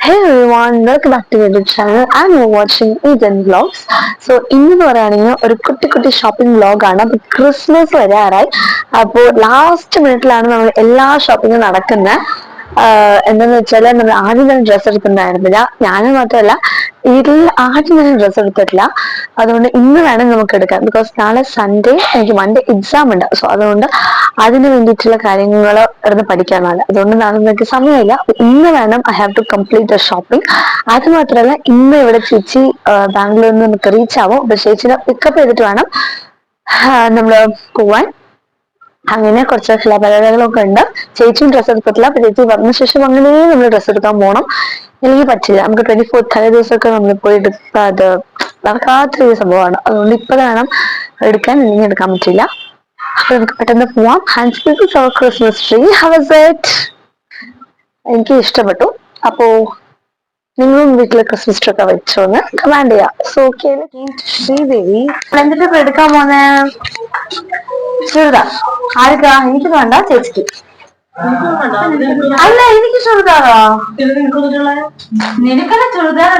Hey everyone, welcome back to my YouTube channel. I'm watching Eden Vlogs. So ഇന്ന് പറയുകയാണെങ്കിൽ ഒരു കുട്ടി കുട്ടി ഷോപ്പിംഗ് വ്ലോഗാണ്. അപ്പോൾ ക്രിസ്മസ് വരാറായി. അപ്പോൾ ലാസ്റ്റ് മിനിറ്റിലാണ് നമ്മൾ എല്ലാ ഷോപ്പിങ്ങും നടക്കുന്നത്. എന്താന്ന് വെച്ചാൽ നമ്മൾ ആദ്യം തന്നെ ഡ്രസ്സ് എടുത്തിട്ടുണ്ടായിരുന്നില്ല. ഞാനും മാത്രമല്ല, വീട്ടിൽ ആദ്യം തന്നെ ഡ്രസ്സ് എടുത്തിട്ടില്ല. അതുകൊണ്ട് ഇന്ന് വേണം നമുക്ക് എടുക്കാൻ. ബിക്കോസ് നാളെ സൺഡേ, എനിക്ക് മൺഡേ എക്സാം ഉണ്ട്. സോ അതുകൊണ്ട് അതിന് വേണ്ടിയിട്ടുള്ള കാര്യങ്ങൾ ഇരുന്ന് പഠിക്കാനാണ്. അതുകൊണ്ട് നാളെ എനിക്ക് സമയമില്ല. ഇന്ന് വേണം I have to complete the shopping. അത് മാത്രമല്ല, ഇന്ന് ഇവിടെ ചേച്ചി ബാംഗ്ലൂരിൽ നിന്ന് നമുക്ക് റീച്ച് ആവും. അപ്പൊ ചേച്ചിനെ പിക്കപ്പ് ചെയ്തിട്ട് വേണം നമ്മള് പോവാൻ. അങ്ങനെ കുറച്ച് ശിലാപലകളൊക്കെ ഉണ്ട്. ചേച്ചിയും ഡ്രസ്സ് എടുത്തിട്ടില്ല. അപ്പൊ ചേച്ചി വന്ന ശേഷം അങ്ങനെ നമ്മൾ ഡ്രസ്സ് എടുക്കാൻ പോകണം. എനിക്ക് പറ്റില്ല. നമുക്ക് 24 തലേ ദിവസമൊക്കെ നമ്മൾ പോയി എടുക്കുക, അത് നടക്കാത്തൊരു സംഭവമാണ്. അതുകൊണ്ട് ഇപ്പൊ വേണം എടുക്കാൻ, ഇല്ലെങ്കിൽ എടുക്കാൻ പറ്റില്ല. അപ്പൊ നമുക്ക് പെട്ടെന്ന് പോവാം. ക്രിസ്മസ് ട്രീ എനിക്ക് ഇഷ്ടപ്പെട്ടു. അപ്പോ നിങ്ങളും വീട്ടിലെ ക്രിസ്മസ് ട്രീ ഒക്കെ വെച്ചോന്ന് കമാൻഡ് ചെയ്യാം. സോ ശ്രീദേവി എന്തിട്ട് ഇപ്പൊ എടുക്കാൻ പോന്നെ? ചുരിദാർ ആർക്കാ? എനിക്ക് വേണ്ട, ചേച്ചിക്ക്. അല്ല, എനിക്ക് ചുരിദാറോ? നിനക്കല്ല ചുരിദാർ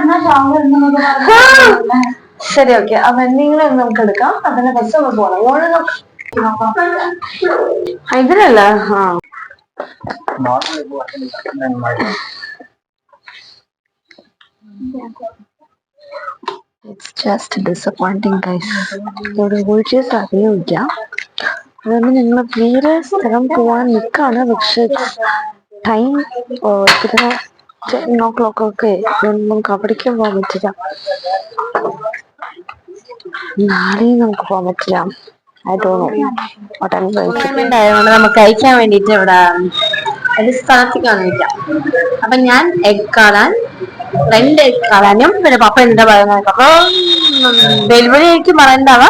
ശരി, ഓക്കെ. അപ്പൊ എന്തെങ്കിലും നമുക്ക് എടുക്കാം. അതിനെ ഫസ്റ്റ് നമ്മൾ പോണം. ഇതിലല്ല. It's just disappointing, guys. ഇവിടെ വീഴ്ച അറിയില്ല. അതുകൊണ്ട് ഞങ്ങൾ വേറെ സ്ഥലം പോവാൻ നിൽക്കാണ്. പക്ഷെ ടൈം 10 o'clock ഒക്കെ നമുക്ക് അവിടേക്കും പോകാൻ പറ്റില്ല. നാളെയും നമുക്ക് പോകാൻ പറ്റില്ല. ആയതുകൊണ്ട് നമുക്ക് കഴിക്കാൻ വേണ്ടിട്ട് ഇവിടെ ഒരു സ്ഥലത്തേക്ക് വന്നിരിക്കാം. അപ്പൊ ഞാൻ എഗ് കാളാൻ, 2 എഗ് കാളാനും പിന്നെ പപ്പ എന്താ പറയുന്നത്, അപ്പൊ ഡെലിവറി ആയിട്ട് പറയണ്ടാവാ.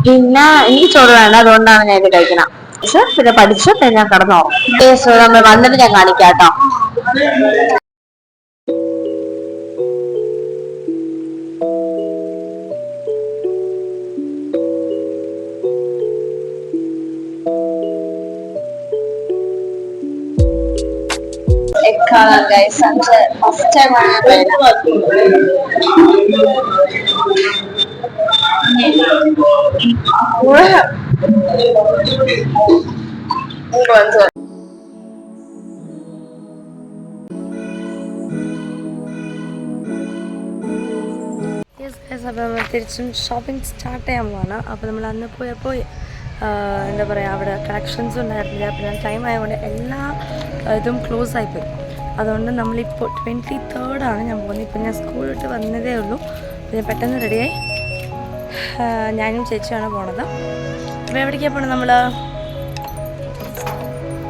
പിന്നെ എനിക്ക് ചോറ് വേണ്ട, അതുകൊണ്ടാണ് ഞാൻ ഇത് കഴിക്കണം. പിന്നെ പഠിച്ചു ഞാൻ കടന്നു പോകും. നമ്മൾ വന്നിട്ട് ഞാൻ കാണിക്കാം കേട്ടോ. Guys, first time അപ്പോൾ നമ്മൾ തിരിച്ചും ഷോപ്പിംഗ് സ്റ്റാർട്ട് ചെയ്യാൻ പോവാണ്. അപ്പോൾ നമ്മൾ അന്ന് പോയപ്പോൾ എന്താ പറയുക, അവിടെ കളക്ഷൻസും ഉണ്ടായിരുന്നില്ല. പിന്നെ ടൈം ആയതുകൊണ്ട് എല്ലാ ഇതും ക്ലോസ് ആയിപ്പോയി. അതുകൊണ്ട് നമ്മളിപ്പോൾ 23rd ഞാൻ പോകുന്നത്. ഇപ്പം ഞാൻ സ്കൂൾ വിട്ട് വന്നതേ ഉള്ളൂ. പിന്നെ പെട്ടെന്ന് റെഡിയായി ഞാനും ചേച്ചിയാണ് പോണത്. അപ്പോൾ എവിടേക്കാണ് പോണത്? നമ്മൾ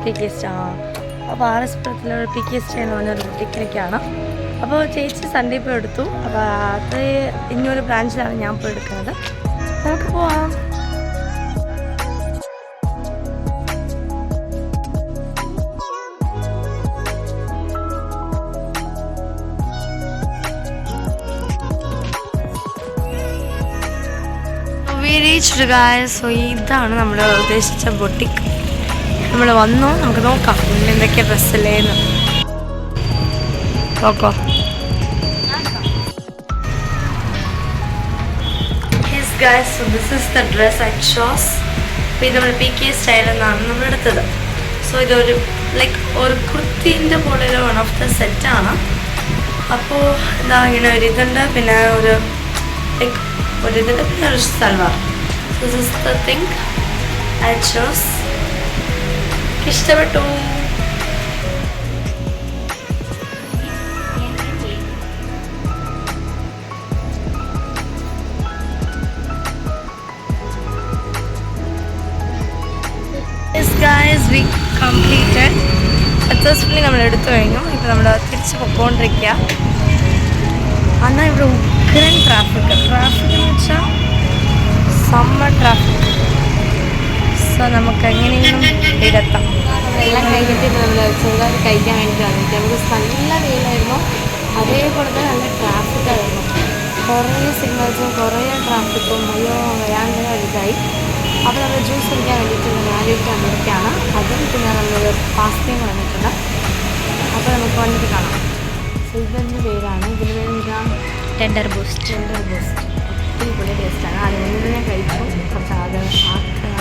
PK സ്റ്റേ. അപ്പോൾ RS-പുരത്തിലുള്ള PK സ്റ്റേ എന്ന് പറഞ്ഞൊരു ബുട്ടിക്കിലേക്കാണ്. അപ്പോൾ ചേച്ചി സൺഡേ പോയി എടുത്തു. അപ്പോൾ അത് ഇനിയൊരു ബ്രാഞ്ചിലാണ് ഞാൻ പോയി എടുക്കുന്നത്. നമുക്ക് പോവാം. സോ ഇതാണ് നമ്മൾ ഉദ്ദേശിച്ച ബൊട്ടിക്ക്. നമ്മൾ വന്നു, നമുക്ക് നോക്കാം എന്തൊക്കെ ഡ്രസ്സല്ലേന്ന് നോക്കോ. So this is the dress I chose. അപ്പോൾ ഇത് നമ്മൾ PK സ്റ്റൈലിൽ നിന്നാണ് നമ്മൾ എടുത്തത്. സോ ഇതൊരു ലൈക്ക് ഒരു കുർത്തീൻ്റെ പോലെ വൺ ഓഫ് ദ സെറ്റാണ്. അപ്പോൾ ഇതാ ഇങ്ങനെ ഒരു ഇതുണ്ട്, പിന്നെ ഒരു ലൈക്ക് ഒരു ഇതിൻ്റെ പിന്നെ ഒരു salwar. This is the thing I chose. ഇഷ്ടപ്പെട്ടു. We completed successfully. നമ്മൾ എടുത്തു കഴിഞ്ഞു. ഇപ്പോൾ നമ്മൾ തിരിച്ച് പൊക്കോണ്ടിരിക്കുക. എന്നാൽ ഇവിടെ ഉഗ്രൻ ട്രാഫിക് എന്ന് വെച്ചാൽ സമ്മർ ട്രാഫിക്. സോ നമുക്ക് എങ്ങനെയെങ്കിലും ഇടത്താം. എല്ലാം കഴിഞ്ഞിട്ട് നമ്മൾ ചെറുതായിട്ട് കഴിക്കാൻ വേണ്ടി വന്നിട്ട് നമുക്ക് നല്ല വെയിലായിരുന്നു. അതേപോലെ തന്നെ നല്ല ട്രാഫിക്കായിരുന്നു. കുറേ സിഗ്നൽസും കുറേ ട്രാഫിക്കും അയ്യോ വരാൻ വലുതായി. അപ്പോൾ നമ്മൾ ജ്യൂസ് കുടിക്കാൻ വേണ്ടിയിട്ട് 4 അമേരിക്കയാണ്. അതും പിന്നെ നമ്മളൊരു പാസ്തയും വന്നിട്ടുണ്ട്. അപ്പോൾ നമുക്ക് വന്നിട്ട് കാണാം. സോ ഇതെന്ത് പേരാണ്, ഇതിന് പേര് എന്താ? Tender boost. അടിപൊളി ടേസ്റ്റാണ്. അതുകൊണ്ട് ഞാൻ കഴിച്ചു. കുറച്ച് ആഗ്രഹം